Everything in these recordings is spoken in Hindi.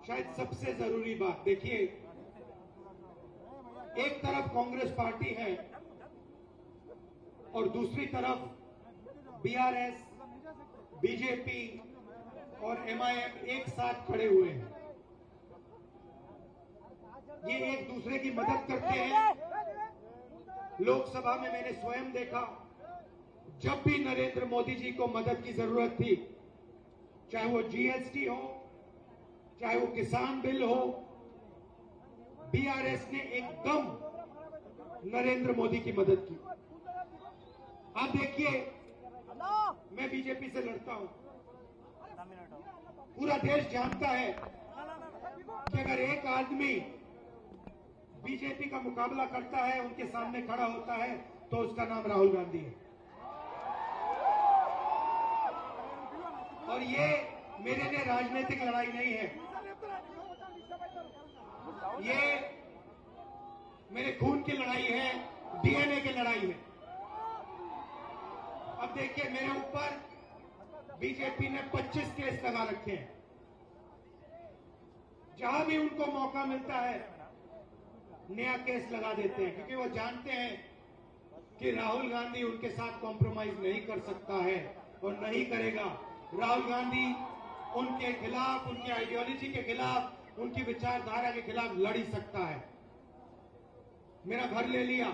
शायद सबसे जरूरी बात, देखिए एक तरफ कांग्रेस पार्टी है और दूसरी तरफ बीआरएस, बीजेपी और एमआईएम एक साथ खड़े हुए हैं। ये एक दूसरे की मदद करते हैं। लोकसभा में मैंने स्वयं देखा, जब भी नरेंद्र मोदी जी को मदद की जरूरत थी, चाहे वो जीएसटी हो, चाहे वो किसान बिल हो, बीआरएस ने एकदम नरेंद्र मोदी की मदद की। आप देखिए, मैं बीजेपी से लड़ता हूं, पूरा देश जानता है कि अगर एक आदमी बीजेपी का मुकाबला करता है, उनके सामने खड़ा होता है, तो उसका नाम राहुल गांधी है। और ये मेरे लिए राजनीतिक लड़ाई नहीं है, ये मेरे खून की लड़ाई है, डीएनए की लड़ाई है। अब देखिए, मेरे ऊपर बीजेपी ने 25 केस लगा रखे हैं। जहां भी उनको मौका मिलता है नया केस लगा देते हैं, क्योंकि वो जानते हैं कि राहुल गांधी उनके साथ कॉम्प्रोमाइज नहीं कर सकता है और नहीं करेगा। राहुल गांधी उनके खिलाफ, उनकी आइडियोलॉजी के खिलाफ, उनकी विचारधारा के खिलाफ लड़ ही सकता है। मेरा घर ले लिया,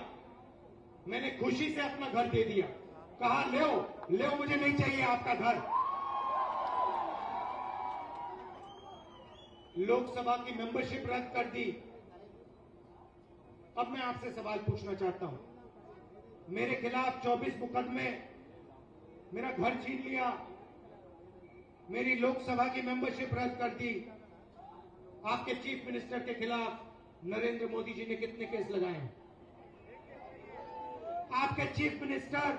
मैंने खुशी से अपना घर दे दिया, कहा ले मुझे नहीं चाहिए आपका घर। लोकसभा की मेंबरशिप रद्द कर दी। अब मैं आपसे सवाल पूछना चाहता हूं, मेरे खिलाफ 24 मुकदमे, मेरा घर छीन लिया, मेरी लोकसभा की मेंबरशिप रद्द कर दी। आपके चीफ मिनिस्टर के खिलाफ नरेंद्र मोदी जी ने कितने केस लगाए हैं? आपके चीफ मिनिस्टर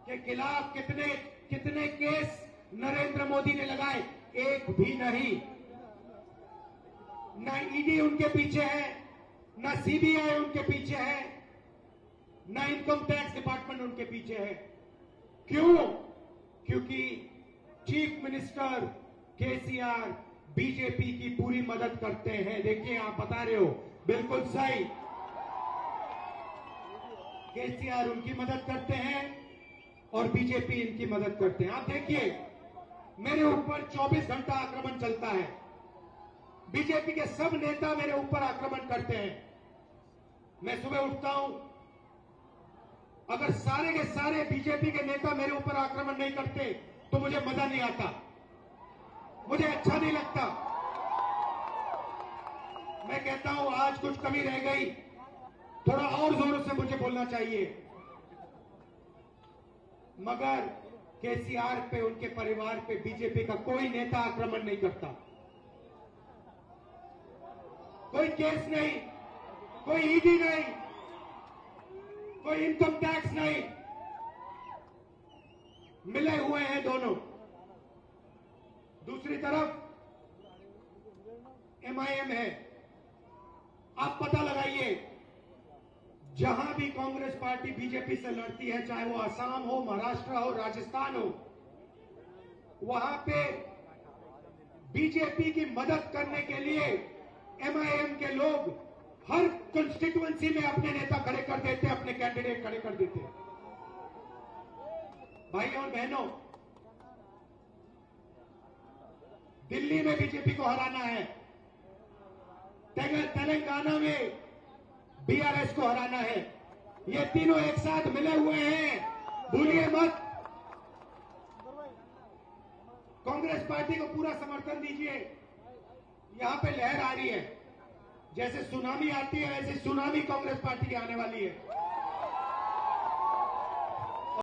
के खिलाफ कितने केस नरेंद्र मोदी ने लगाए? एक भी नहीं। ना ईडी उनके पीछे है, ना सीबीआई उनके पीछे है, ना इनकम टैक्स डिपार्टमेंट उनके पीछे है। क्यों? क्योंकि चीफ मिनिस्टर केसीआर बीजेपी की पूरी मदद करते हैं। देखिए, आप बता रहे हो, बिल्कुल सही, केसीआर उनकी मदद करते हैं और बीजेपी इनकी मदद करते हैं। आप देखिए, मेरे ऊपर 24 घंटा आक्रमण चलता है, बीजेपी के सब नेता मेरे ऊपर आक्रमण करते हैं। मैं सुबह उठता हूं, अगर सारे के सारे बीजेपी के नेता मेरे ऊपर आक्रमण नहीं करते तो मुझे मजा नहीं आता, मुझे अच्छा नहीं लगता। मैं कहता हूं आज कुछ कमी रह गई, थोड़ा और जोरों से मुझे बोलना चाहिए। मगर केसीआर पे, उनके परिवार पे बीजेपी का कोई नेता आक्रमण नहीं करता, कोई केस नहीं, कोई ईडी नहीं, कोई इनकम टैक्स नहीं, मिले हुए हैं दोनों। दूसरी तरफ एमआईएम है। आप पता लगाइए, जहां भी कांग्रेस पार्टी बीजेपी से लड़ती है, चाहे वो असम हो, महाराष्ट्र हो, राजस्थान हो, वहां पे बीजेपी की मदद करने के लिए एमआईएम के लोग हर कंस्टिट्यूएंसी में अपने नेता खड़े कर देते हैं, अपने कैंडिडेट खड़े कर देते हैं। भाई और बहनों, दिल्ली में बीजेपी को हराना है, तेलंगाना में बीआरएस को हराना है। ये तीनों एक साथ मिले हुए हैं, भूलिए मत। कांग्रेस पार्टी को पूरा समर्थन दीजिए। यहां पे लहर आ रही है, जैसे सुनामी आती है वैसे सुनामी कांग्रेस पार्टी की आने वाली है।